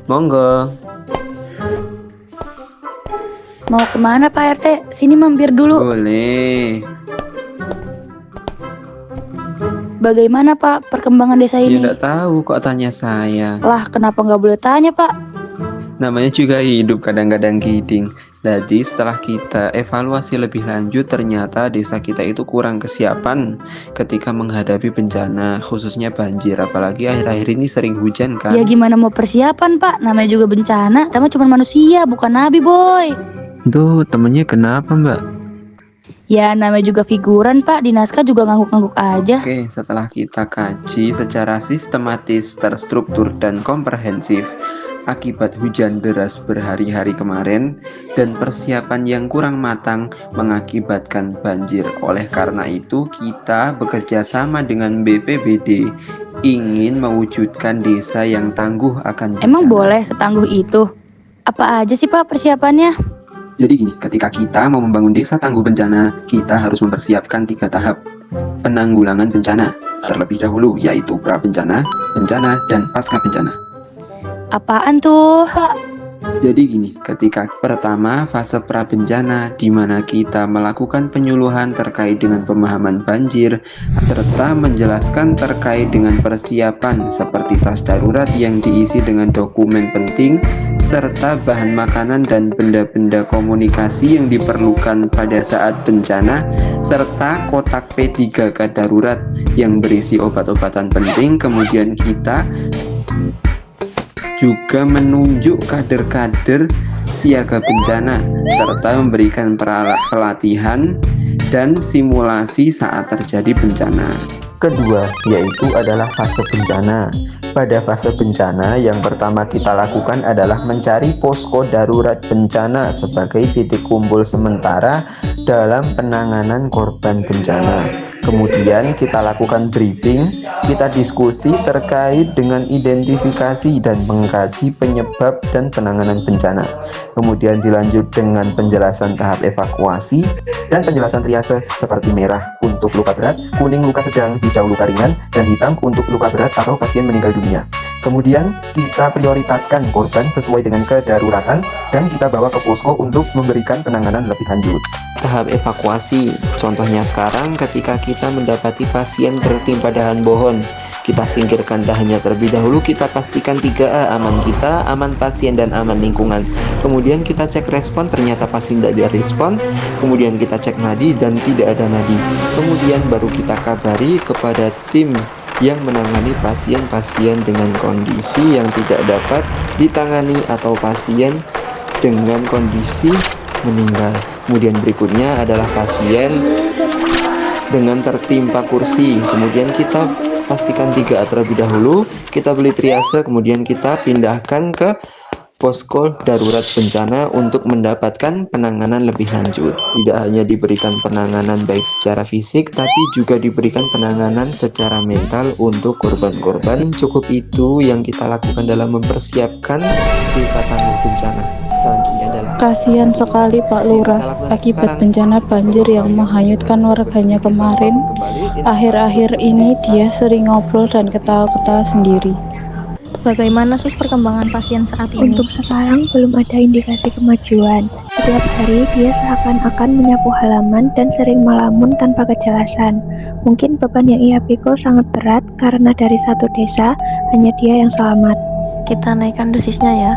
Monggo. Mau kemana Pak RT? Sini mampir dulu. Boleh. Bagaimana Pak perkembangan desa Ya ini? enggak tahu kok tanya saya. Lah kenapa nggak boleh tanya Pak? Namanya juga hidup kadang-kadang giding. Jadi setelah kita evaluasi lebih lanjut, ternyata desa kita itu kurang kesiapan ketika menghadapi bencana, khususnya banjir. Apalagi akhir-akhir ini sering hujan kan. Ya gimana mau persiapan Pak? Namanya juga bencana. Kita mah cuma manusia, bukan nabi boy. Tuh temennya kenapa mbak? Ya namanya juga figuran Pak. Di naskah juga ngangguk-ngangguk aja. Oke, setelah kita kaji secara sistematis, terstruktur, dan komprehensif akibat hujan deras berhari-hari kemarin dan persiapan yang kurang matang mengakibatkan banjir. Oleh karena itu, kita bekerja sama dengan BPBD ingin mewujudkan desa yang tangguh akan bencana. Emang boleh setangguh itu? Apa aja sih Pak persiapannya? Jadi gini, ketika kita mau membangun desa tangguh bencana, kita harus mempersiapkan 3 tahap penanggulangan bencana terlebih dahulu, yaitu pra bencana, bencana, dan pasca bencana. Apaan tuh? Jadi gini, ketika pertama fase pra bencana di mana kita melakukan penyuluhan terkait dengan pemahaman banjir serta menjelaskan terkait dengan persiapan seperti tas darurat yang diisi dengan dokumen penting serta bahan makanan dan benda-benda komunikasi yang diperlukan pada saat bencana serta kotak P3K darurat yang berisi obat-obatan penting. Kemudian kita juga menunjuk kader-kader siaga bencana serta memberikan pelatihan dan simulasi saat terjadi bencana. Kedua, yaitu adalah fase bencana. Pada fase bencana, yang pertama kita lakukan adalah mencari posko darurat bencana sebagai titik kumpul sementara dalam penanganan korban bencana. Kemudian kita lakukan briefing, kita diskusi terkait dengan identifikasi dan mengkaji penyebab dan penanganan bencana. Kemudian dilanjut dengan penjelasan tahap evakuasi dan penjelasan triase seperti merah untuk luka berat, kuning luka sedang, hijau luka ringan, dan hitam untuk luka berat atau pasien meninggal dunia. Kemudian kita prioritaskan korban sesuai dengan kedaruratan dan kita bawa ke posko untuk memberikan penanganan lebih lanjut. Tahap evakuasi, contohnya sekarang ketika kita mendapati pasien tertimpa dahan pohon, kita singkirkan dahannya terlebih dahulu, kita pastikan 3A, aman kita, aman pasien, dan aman lingkungan. Kemudian kita cek respon, ternyata pasien tidak ada respon. Kemudian kita cek nadi dan tidak ada nadi. Kemudian baru kita kabari kepada tim yang menangani pasien-pasien dengan kondisi yang tidak dapat ditangani atau pasien dengan kondisi meninggal. Kemudian berikutnya adalah pasien dengan tertimpa kursi. Kemudian kita pastikan 3A terlebih dahulu, kita beli triase, kemudian kita pindahkan ke posko darurat bencana untuk mendapatkan penanganan lebih lanjut. Tidak hanya diberikan penanganan baik secara fisik, tapi juga diberikan penanganan secara mental untuk korban-korban. Cukup itu yang kita lakukan dalam mempersiapkan desa tangguh bencana. Selanjutnya adalah Kasihan sekali Pak Lurah akibat bencana banjir yang menghanyutkan warganya kemarin. Akhir-akhir ini dia sering ngobrol dan ketawa-ketawa sendiri. Bagaimana sus perkembangan pasien saat ini? Untuk sekarang belum ada indikasi kemajuan. Setiap hari dia seakan-akan menyapu halaman dan sering melamun tanpa kejelasan. Mungkin beban yang ia pikul sangat berat karena dari satu desa hanya dia yang selamat. Kita naikkan dosisnya ya.